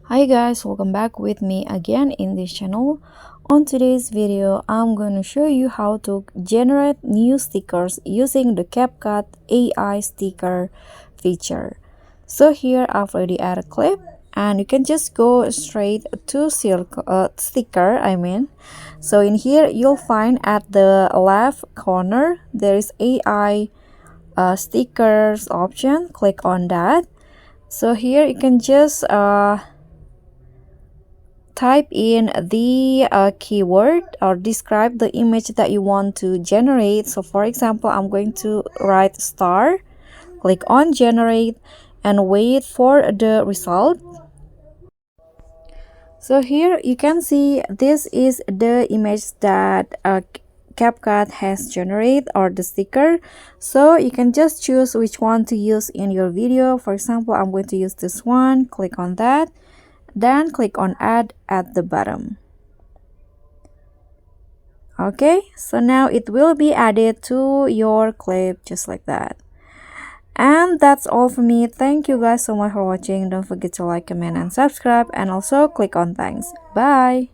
Hi guys, welcome back with me again in this channel. On today's video, I'm going to show you how to generate new stickers using the CapCut AI sticker feature. So here I've already added a clip and you can just go straight to sticker. So in here you'll find at the left corner there is AI stickers option. Click on that. So here you can just type in the keyword or describe the image that you want to generate. So for example, I'm going to write star, click on generate and wait for the result. So here you can see this is the image that CapCut has generated, or the sticker. So you can just choose which one to use in your video. For example, I'm going to use this one. Click on that, then click on add at the bottom. Okay, so now it will be added to your clip just like that. And that's all for me. Thank you guys so much for watching. Don't forget to like, comment and subscribe, and also click on thanks. Bye.